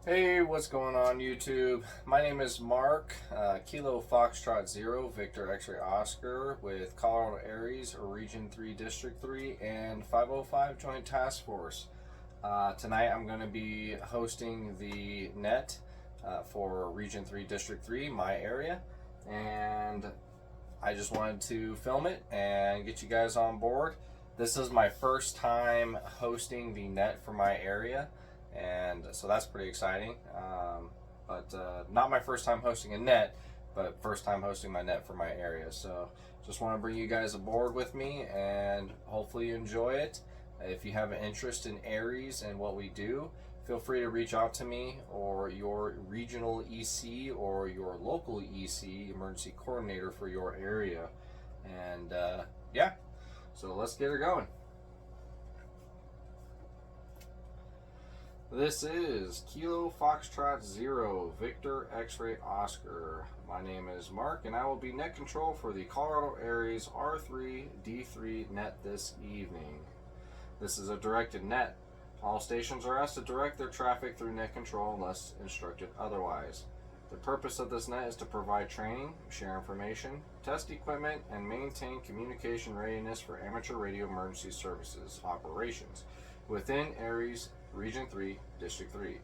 Hey, what's going on YouTube? My name is Mark, Kilo Foxtrot 0, Victor X-Ray Oscar with Colorado ARES Region 3 District 3 and 505 Joint Task Force. Tonight I'm going to be hosting the net for Region 3 District 3, my area, and I just wanted to film it and get you guys on board. This is my first time hosting the net for my area, and so that's pretty exciting. But not my first time hosting a net, but first time hosting my net for my area. So just want to bring you guys aboard with me and hopefully you enjoy it. If you have an interest in ARES and what we do, feel free to reach out to me or your regional EC or your local EC, emergency coordinator for your area. And yeah, so let's get her going. This is Kilo Foxtrot 0, Victor X-Ray Oscar. My name is Mark and I will be net control for the Colorado ARES R3D3 NET this evening. This is a directed net. All stations are asked to direct their traffic through net control unless instructed otherwise. The purpose of this net is to provide training, share information, test equipment, and maintain communication readiness for amateur radio emergency services operations within ARES Region 3, District 3.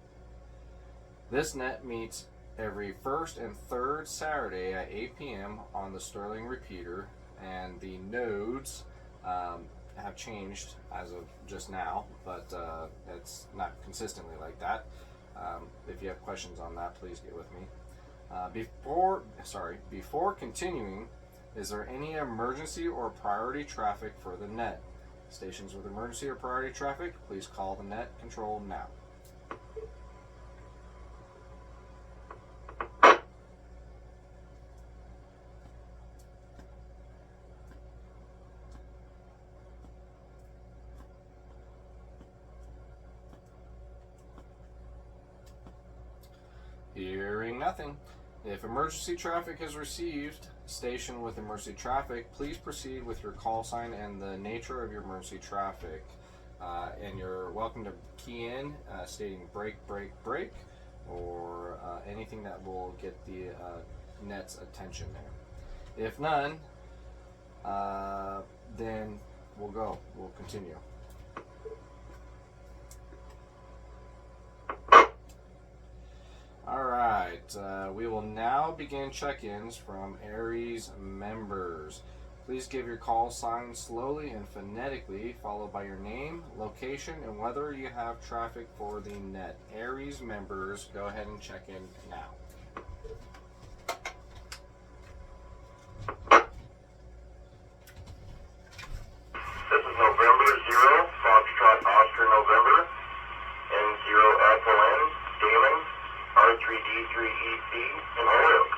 This net meets every first and third Saturday at 8 p.m. on the Sterling repeater, and the nodes have changed as of just now, but it's not consistently like that. If you have questions on that, please get with me. Before continuing, is there any emergency or priority traffic for the net? Stations with emergency or priority traffic, please call the net control now. Hearing nothing. If emergency traffic is received, station with emergency traffic, please proceed with your call sign and the nature of your emergency traffic. And you're welcome to key in stating break, break, break, or anything that will get the net's attention there. If none, then we'll continue. Alright, we will now begin check-ins from ARES members. Please give your call sign slowly and phonetically, followed by your name, location, and whether you have traffic for the net. ARES members, go ahead and check in now. This is November 0, Foxtrot Oscar November, N0 FON, Damon, R3D3 EC, and Holyoke.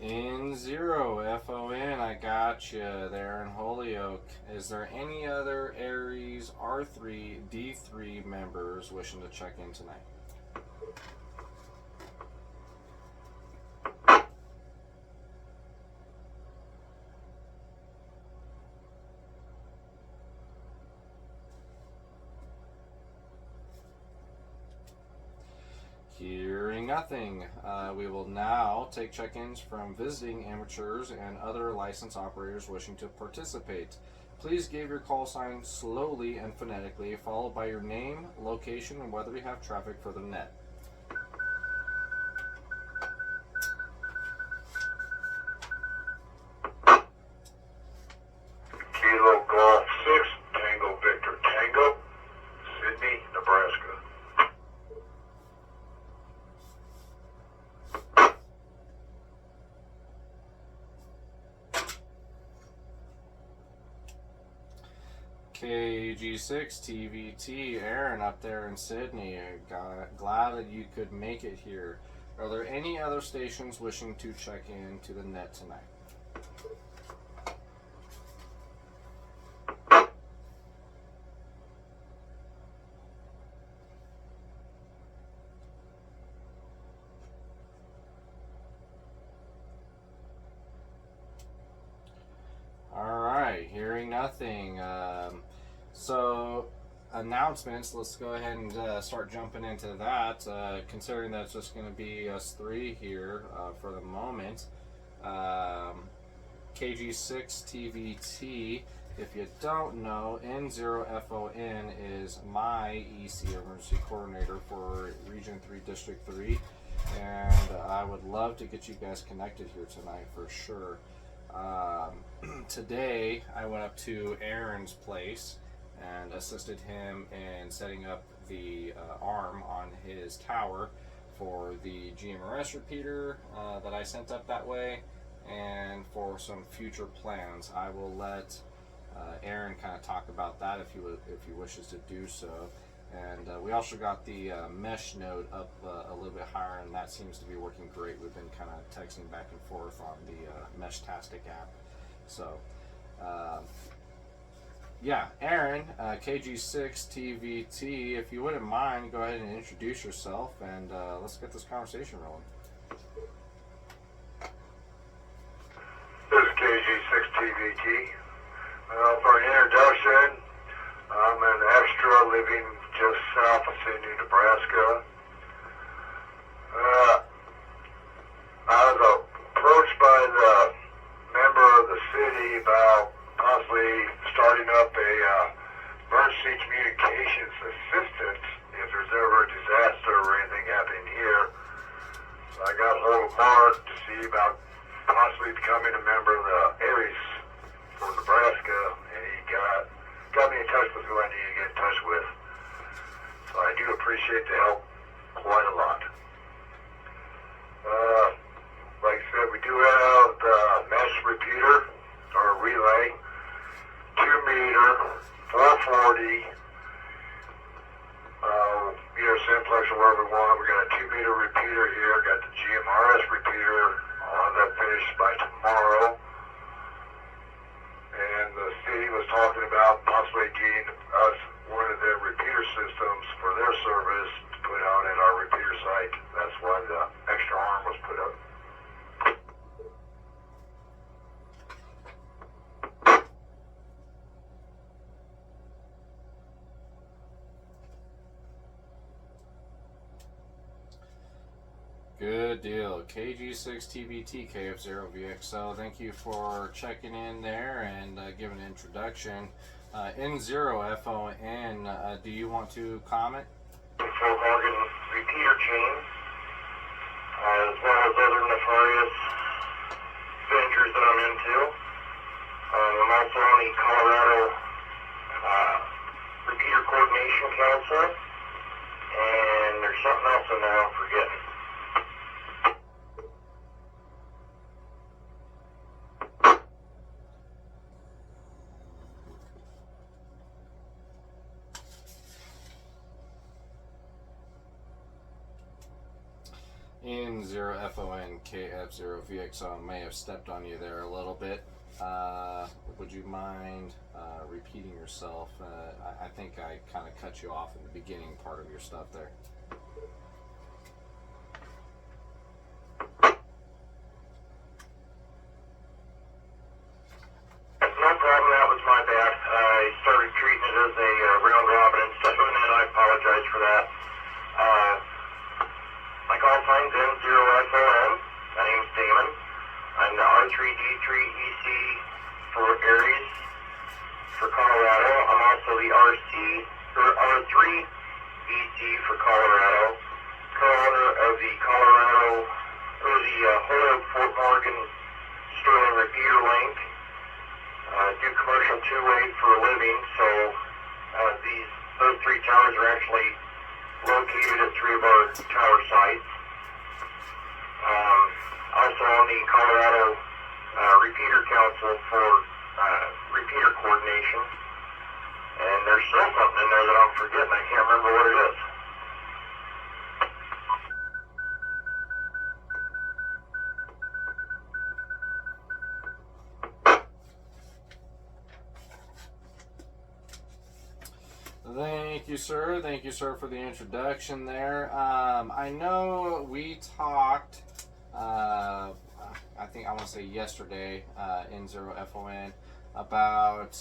N0 FON, I got you there in Holyoke. Is there any other ARES R3D3 members wishing to check in tonight? Hearing nothing, we will now take check-ins from visiting amateurs and other licensed operators wishing to participate. Please give your call sign slowly and phonetically, followed by your name, location, and whether you have traffic for the net. Kilo Golf 6, Tango Victor Tango, Sydney, Nebraska. KG6 TVT, Aaron up there in Sydney. Glad that you could make it here. Are there any other stations wishing to check in to the net tonight? nothing. So announcements. Let's go ahead and start jumping into that. Considering that it's just going to be us three here for the moment. KG6 TVT. If you don't know, N0FON is my EC Emergency Coordinator for Region 3, District 3. And I would love to get you guys connected here tonight for sure. Today, I went up to Aaron's place and assisted him in setting up the arm on his tower for the GMRS repeater that I sent up that way, and for some future plans. I will let Aaron kind of talk about that if he wishes to do so. And we also got the mesh node up a little bit higher, and that seems to be working great. We've been kind of texting back and forth on the Meshtastic app. So, yeah, Aaron, KG6 TVT, if you wouldn't mind, go ahead and introduce yourself, and let's get this conversation rolling. This is KG6 TVT. For an introduction, I'm an extra living just south of Sidney, Nebraska. I was approached by the member of the city about possibly starting up a emergency communications assistant if there's ever a disaster or anything happening here. So I got hold of Mark to see about possibly becoming a member of the ARES for Nebraska, and he got me in touch with who I need to get in touch with. So I do appreciate the help quite a lot. Like I said, we do have the mesh repeater or relay, 2 meter, 440, either simplex or whatever we want. We got a 2 meter repeater here, got the GMRS repeater. I'll have that finished by tomorrow. And the city was talking about possibly getting us one of their repeater systems for their service to put out at our repeater site. That's why the extra arm was put up. Good deal. KG6 TVT KF0VXO. Thank you for checking in there and giving an introduction. N0FON, do you want to comment? Fort Morgan repeater chain, as well as other nefarious ventures that I'm into. I'm also on the Colorado Repeater Coordination Council, and there's something else in there I'm forgetting. N0FON KF0VXO may have stepped on you there a little bit. Would you mind repeating yourself? I think I kind of cut you off in the beginning part of your stuff there. No problem, that was my bad. I started treating it as a round robin instead of an N. I apologize for that. My call sign's N0FON. My name's Damon. I'm the R3D3 EC for ARES for Colorado. I'm also the R3 EC for Colorado. Co-owner of the Holyoke Fort Morgan Sterling Repeater Link. Do commercial two-way for a living, so those 3 towers are actually located at 3 of our tower sites. Also on the Colorado Repeater Council for repeater coordination. And there's still something in there that I'm forgetting. I can't remember what it is. Thank you, sir. Thank you, sir, for the introduction there. I know we talked, I think I want to say yesterday, N0FON, about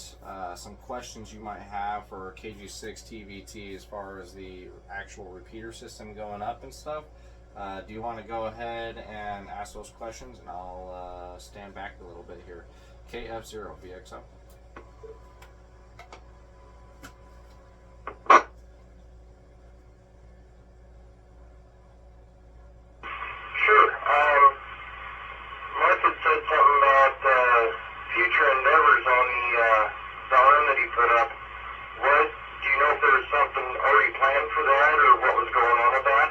some questions you might have for KG6 TVT as far as the actual repeater system going up and stuff. Do you want to go ahead and ask those questions, and I'll stand back a little bit here. KF0 VXO. Sure. Mark had said something about future endeavors on the arm that he put up. What do you know if there was something already planned for that, or what was going on with that?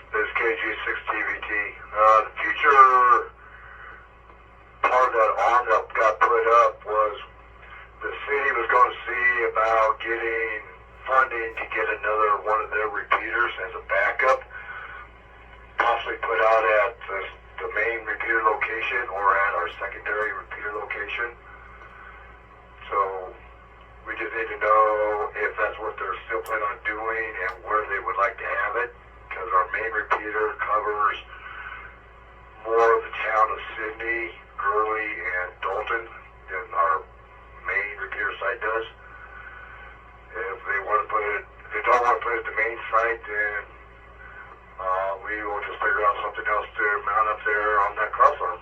This is KG6 TVT. The future part of that arm that got put up was the city was going to see about getting funding to get another one of their repeaters as a backup, possibly put out at the main repeater location or at our secondary repeater location. So we just need to know if that's what they're still planning on doing and where they would like to have it, because our main repeater covers more of the town of Sidney, Gurley, and Dalton than our main repeater site does. If they want to put it, if they don't want to put it at the main site, then we will just figure out something else to mount up there on that crossarm.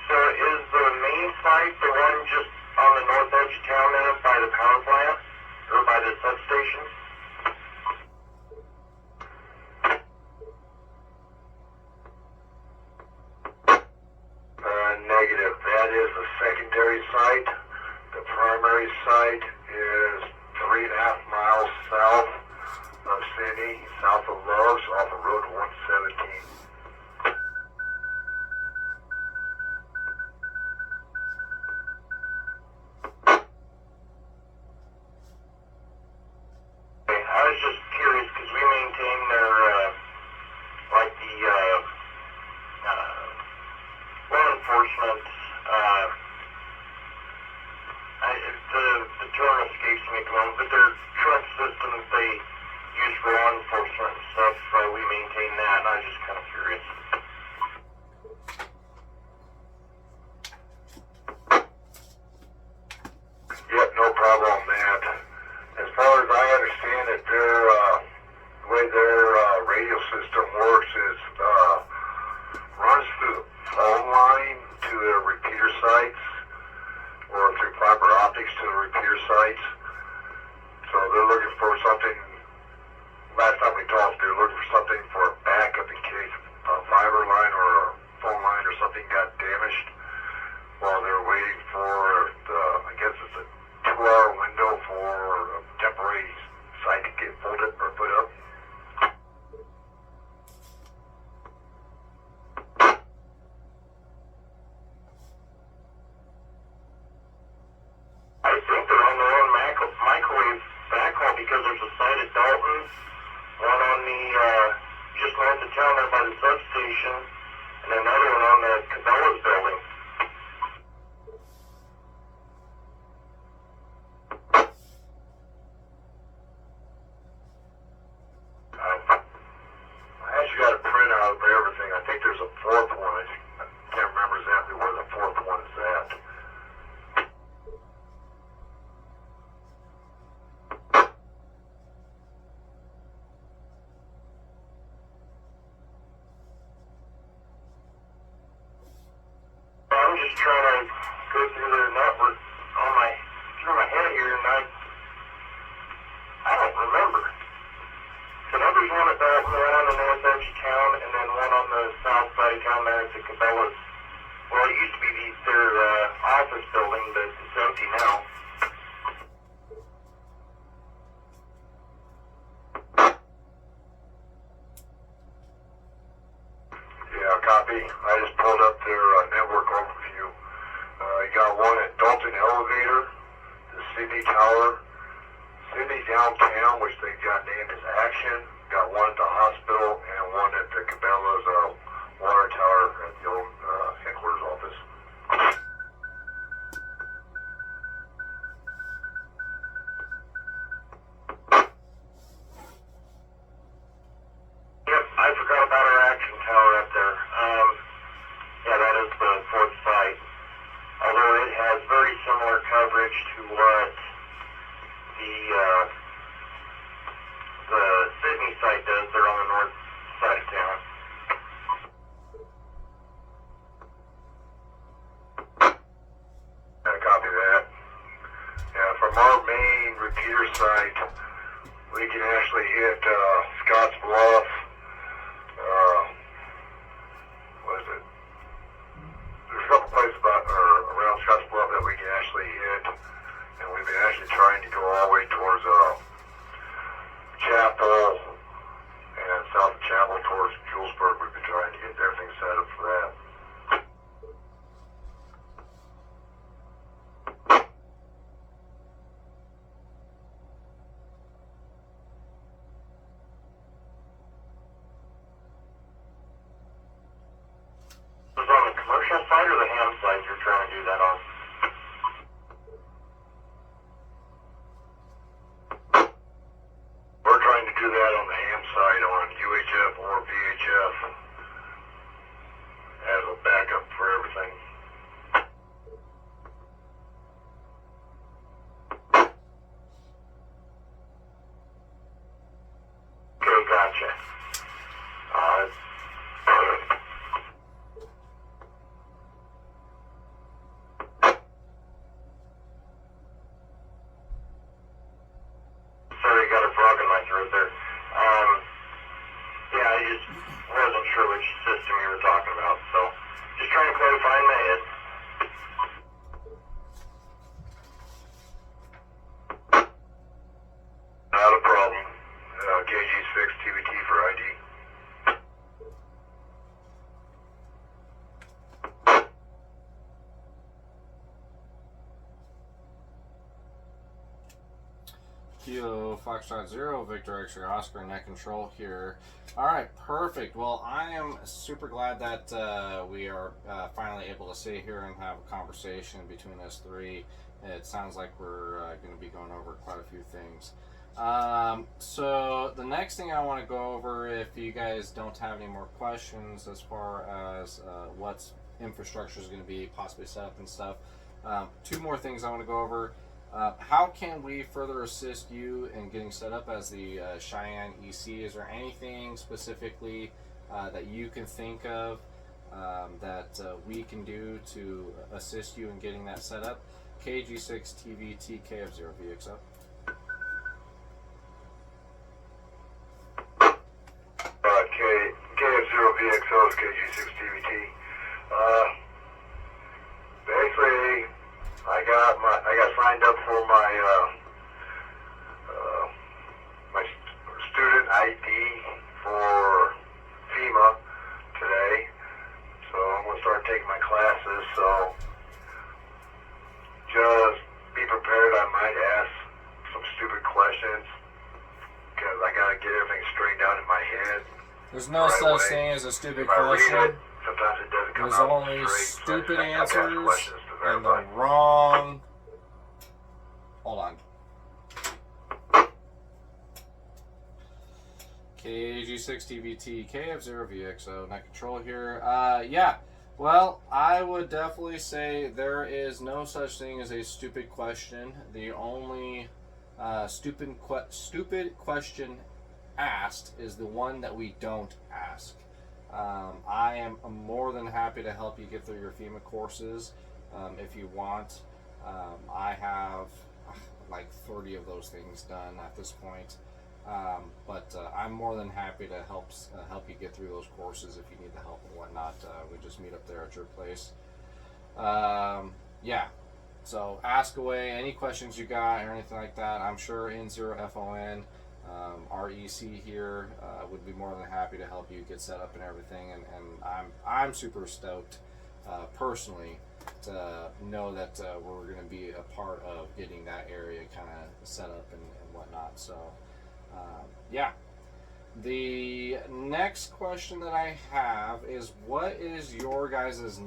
So is the main site the one just on the north edge of town there by the power plant or by the substation? Negative. That is the secondary site. The primary site is 3.5 miles south of Sidney, south of Loves, off of Road 117. I was just curious because we maintain their, like the law enforcement, the term escapes me at the moment, but their truck systems they use for law enforcement and stuff, we maintain that, and I was just kind of curious. Yep, no problem on that. As far as I understand it, the way their radio system works is runs through the phone line to their repeater sites, or through fiber optics to the repeater sites. So they're looking for something. Last time we talked, they're looking for something for a backup in case a fiber line or a phone line or something got damaged while they're waiting for the, I guess it's a 2-hour window for a temporary site to get folded or put up. I think they're on their own microwave backhaul because there's a site at Dalton, one on the just north of town there by the substation, and another one on the Cabela's building. I actually got a printout of everything. I think there's a fourth one. I can't remember exactly where the fourth one is at. I'm just trying to go through their network on through my head here, and I don't remember. So there's one at Dalton, one on the north edge of town, and then one on the south side of town there at the Cabela's. Well, it used to be their office building, but it's empty now. Yeah, copy. I just pulled up their network overview. You got one at Dalton Elevator, the Sidney Tower, Sidney Downtown, which they got named as Action. Got one at the hospital and one at the Cabela's water tower at the old headquarters office. main repeater site, we can actually hit Scotts Bluff. What is it? There's a couple places around Scotts Bluff that we can actually hit, and we've been actually trying to go all the way towards Chapel and south of Chapel towards Julesburg. We've been trying to get everything set up for that. Is on the commercial side or the ham side you're trying to do that on? We're trying to do that on the ham side on UHF or VHF as a backup for everything. Okay, gotcha. Sorry, got a frog in my throat there. Yeah, I just wasn't sure which system you were talking about, so just trying to clarify in my head. Not a problem. KG6 TVT for ID. Kilo Foxtrot 0, Victor X-ray Oscar, net control here. All right, perfect. Well, I am super glad that we are finally able to sit here and have a conversation between us three. It sounds like we're going to be going over quite a few things. So the next thing I want to go over, if you guys don't have any more questions as far as what's infrastructure is going to be possibly set up and stuff, two more things I want to go over. How can we further assist you in getting set up as the Cheyenne EC? Is there anything specifically that you can think of that we can do to assist you in getting that set up? KG6 TVT KF0VXO. KF0VXO is KG6 TVT. Basically, I got signed up for my my student ID for FEMA today, so I'm gonna start taking my classes. So just be prepared. I might ask some stupid questions because I gotta get everything straightened out in my head. There's no such thing as a stupid question. Sometimes it doesn't come There's out only straight, stupid so I have to ask answers questions to and the verify. wrong. Hold on. KG6 TVT KF0VXO, net control here. Yeah. Well, I would definitely say there is no such thing as a stupid question. The only stupid question asked is the one that we don't ask. I am more than happy to help you get through your FEMA courses if you want. I have like 30 of those things done at this point, but I'm more than happy to help you get through those courses if you need the help and whatnot. We just meet up there at your place. Yeah, so ask away any questions you got or anything like that. I'm sure N0FON REC here would be more than happy to help you get set up and everything, and I'm super stoked personally to know that we're going to be a part of getting that area kind of set up and whatnot. So yeah, the next question that I have is, what is your guys'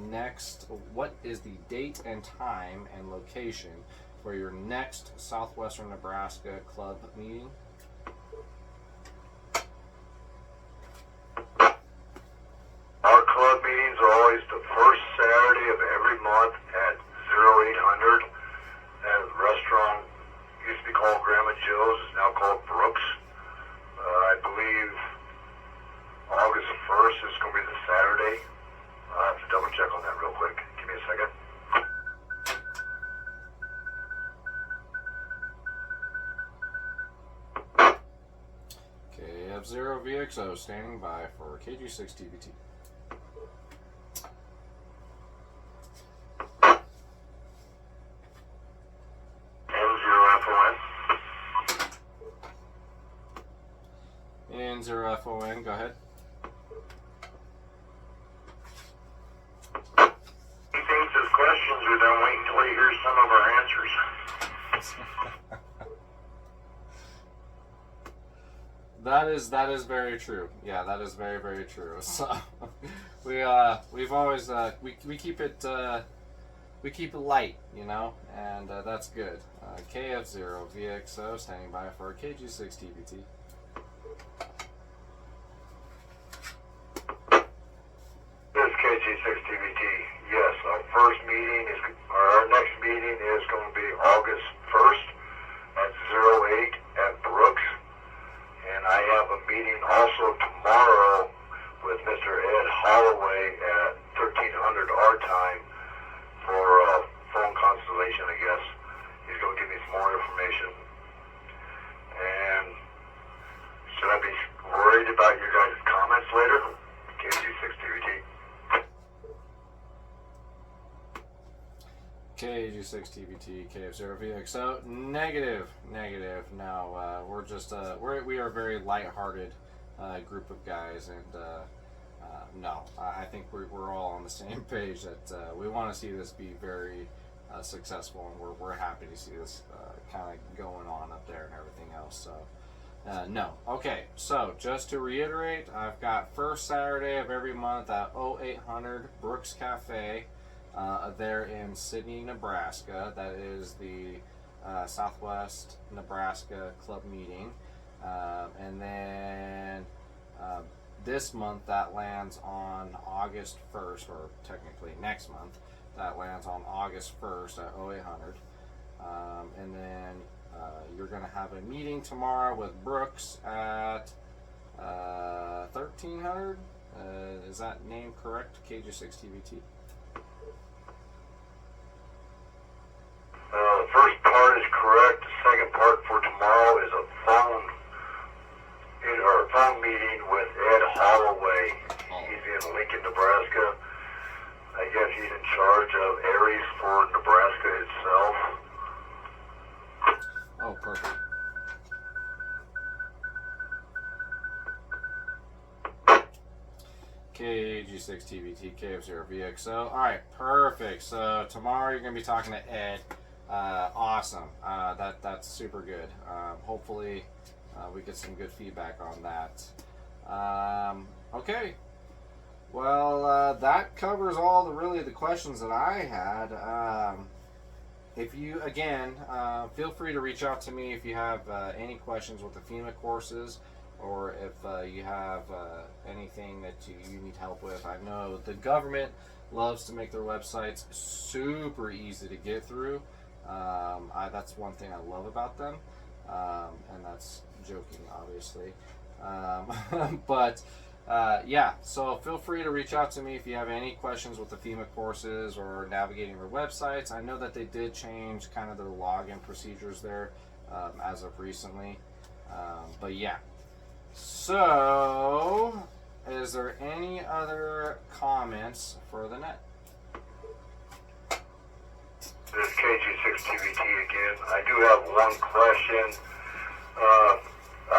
what is the date and time and location for your next Southwestern Nebraska club meeting? Our club meetings are always the first Saturday of every month at 0800 at a restaurant used to be called Grandma Joe's, is now called Brooks. I believe August 1st is going to be the Saturday. I'll have to double check on that real quick. Give me a second. KF0VXO standing by for KG6TBT. And 0FON, go ahead. He thinks his questions are done. Wait until he hears some of our answers. That is very true. Yeah, that is very, very true. So we've always we keep it light, you know, and that's good. KF0VXO standing by for KG6TBT. This KG6TBT. Yes, our next meeting is going to be August 1st at 08 at Brooks. And I have a meeting also tomorrow with Mr. Ed Holloway at 1300 our time for phone constellation, I guess. He's going to give me some more information. And should I be worried about your guys' comments later? KG6TBT. KG6TBT, KF0VXO, negative. No, we're just, we are a very lighthearted group of guys, and no, I think we're all on the same page that we want to see this be very successful, and we're happy to see this kind of going on up there and everything else, so. No. Okay, so just to reiterate, I've got first Saturday of every month at 0800 Brooks Cafe. There in Sidney, Nebraska. That is the Southwest Nebraska Club meeting. And then this month that lands on August 1st, or technically next month, that lands on August 1st at 0800. And then you're going to have a meeting tomorrow with Brooks at 1300. Is that name correct? KG6TBT. The first part is correct. The second part for tomorrow is a phone meeting with Ed Holloway. He's in Lincoln, Nebraska. I guess he's in charge of ARES for Nebraska itself. Oh, perfect. KG6TBT, KF0VXO. Alright, perfect. So tomorrow you're going to be talking to Ed. Awesome. That's super good. Hopefully we get some good feedback on that. Okay. Well, that covers all the questions that I had. If you, again, feel free to reach out to me if you have any questions with the FEMA courses, or if you have anything that you need help with. I know the government loves to make their websites super easy to get through. That's one thing I love about them, and that's joking, obviously. But yeah, so feel free to reach out to me if you have any questions with the FEMA courses or navigating their websites. I know that they did change kind of their login procedures there as of recently. But yeah. So, is there any other comments for the net? This is KG6TBT again. I do have one question. I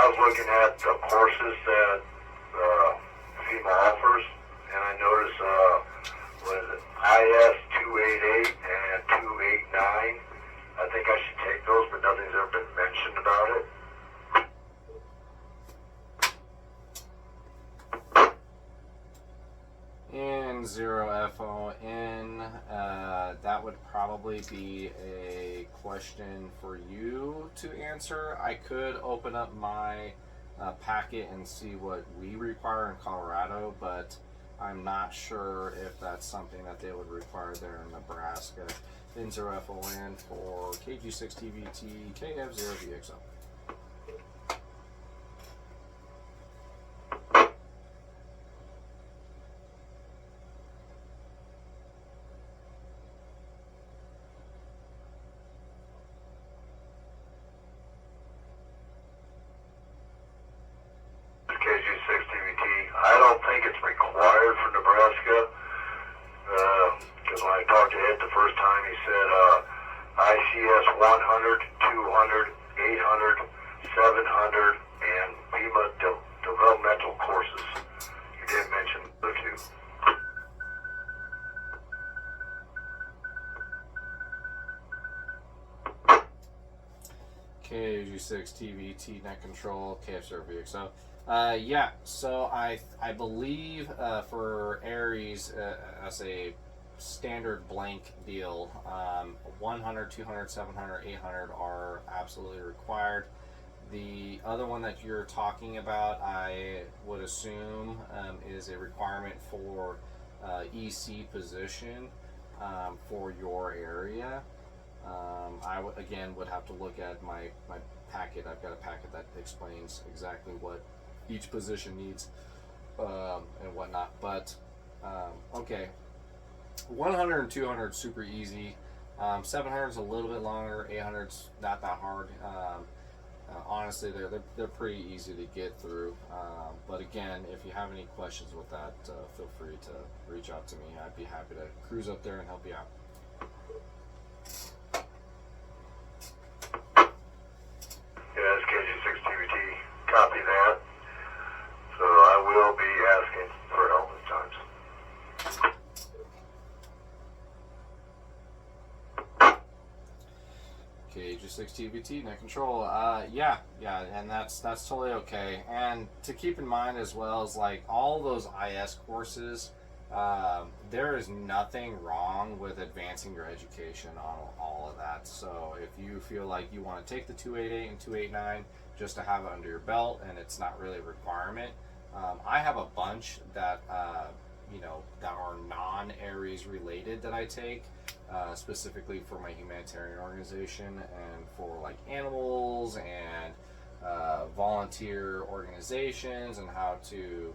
was looking at the courses that FEMA offers, and I noticed was it IS 288 and 289. I think I should take those, but nothing's ever been mentioned about it. In 0FON, that would probably be a question for you to answer. I could open up my packet and see what we require in Colorado, but I'm not sure if that's something that they would require there in Nebraska. In 0FON for KG6TBT KF0VXO. KG6 TVT net control, KF0VXO. Yeah, so I believe for ARES as a standard blank deal, 100, 200, 700, 800 are absolutely required. The other one that you're talking about, I would assume, is a requirement for EC position for your area. I again would have to look at my packet. I've got a packet that explains exactly what each position needs and whatnot. But okay, 100 and 200 is super easy. 700 is a little bit longer. 800 is not that hard. Honestly, they're pretty easy to get through. But again, if you have any questions with that, feel free to reach out to me. I'd be happy to cruise up there and help you out. Yes, KG6 TVT, copy that. So I will be asking for help at times. KG6 TVT, net control. Yeah, and that's totally okay. And to keep in mind as well is like all those IS courses, there is nothing wrong with advancing your education on all of that. So if you feel like you want to take the 288 and 289 just to have it under your belt and it's not really a requirement, I have a bunch that that are non-ARES related that I take. Specifically for my humanitarian organization and for like animals and volunteer organizations and how to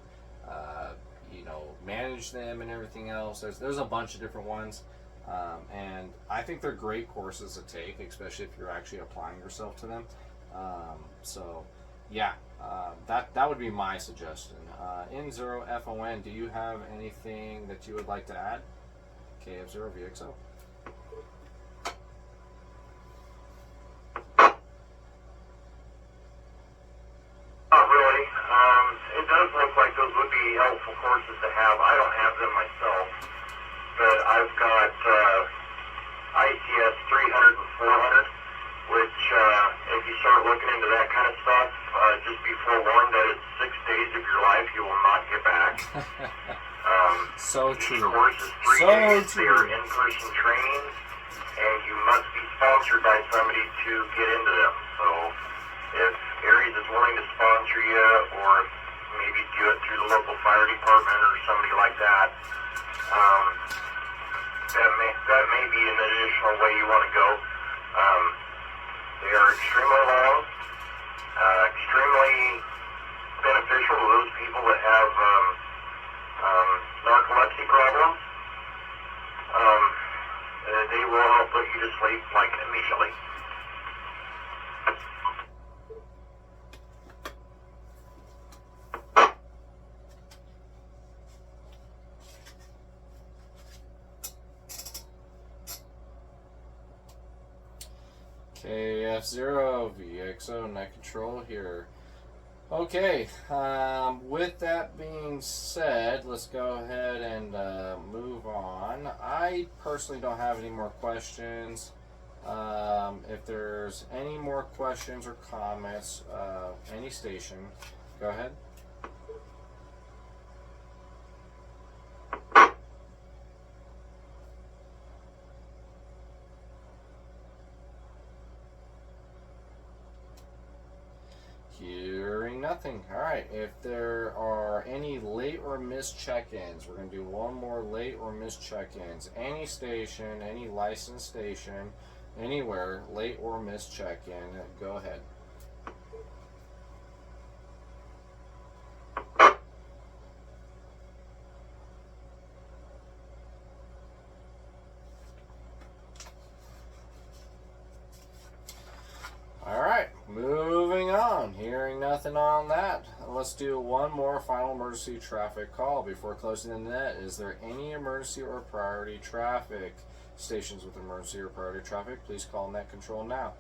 manage them and everything else. There's a bunch of different ones, and I think they're great courses to take, especially if you're actually applying yourself to them. So yeah, that would be my suggestion. N0FON, do you have anything that you would like to add? KF0VXO. Not really. It does look like those would be helpful courses to have. I don't have them myself, but I've got ICS 300 and 400, which if you start looking into that kind of stuff, just be forewarned that it's 6 days of your life you will not get back. So true. Each course is 3 days. They are in-person trainings, and you must be sponsored by somebody to get into them. So if ARES is willing to sponsor you, or maybe do it through the local fire department or somebody like that, that may be an additional way you want to go. They are extremely long, extremely beneficial to those people that have narcolepsy problems. They will help put you to sleep like immediately. KF0VXO net control here. Okay, with that being said, let's go ahead and move on. I personally don't have any more questions. If there's any more questions or comments, any station, go ahead. Hearing nothing. All right. If there are any late or missed check-ins, we're going to do one more late or missed check-ins. Any station, any licensed station, anywhere, late or missed check-in, go ahead. Alright, moving on. Hearing nothing on that. Let's do one more final emergency traffic call before closing the net. Is there any emergency or priority traffic? Stations with emergency or priority traffic, please call net control now.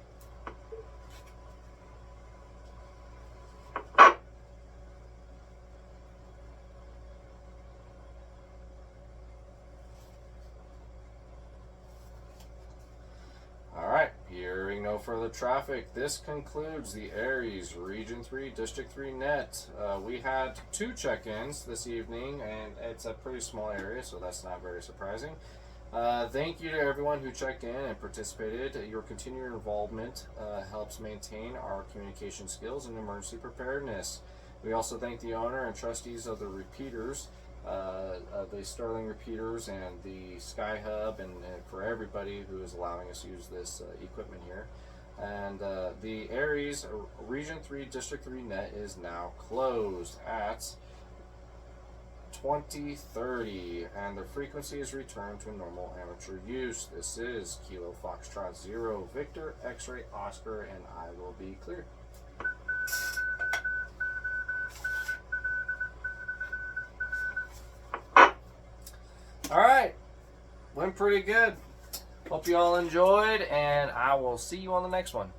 Alright, hearing no no further traffic, this concludes the ARES Region 3 District 3 NET. We had 2 check-ins this evening, and it's a pretty small area, so that's not very surprising. Thank you to everyone who checked in and participated. Your continued involvement helps maintain our communication skills and emergency preparedness. We also thank the owner and trustees of the repeaters, the Sterling repeaters and the Sky Hub, and for everybody who is allowing us to use this equipment here. And the ARES Region 3 District 3 NET is now closed at 2030, and the frequency is returned to normal amateur use. This is Kilo Foxtrot 0 Victor X-Ray Oscar, and I will be cleared. Alright, went pretty good. Hope you all enjoyed, and I will see you on the next one.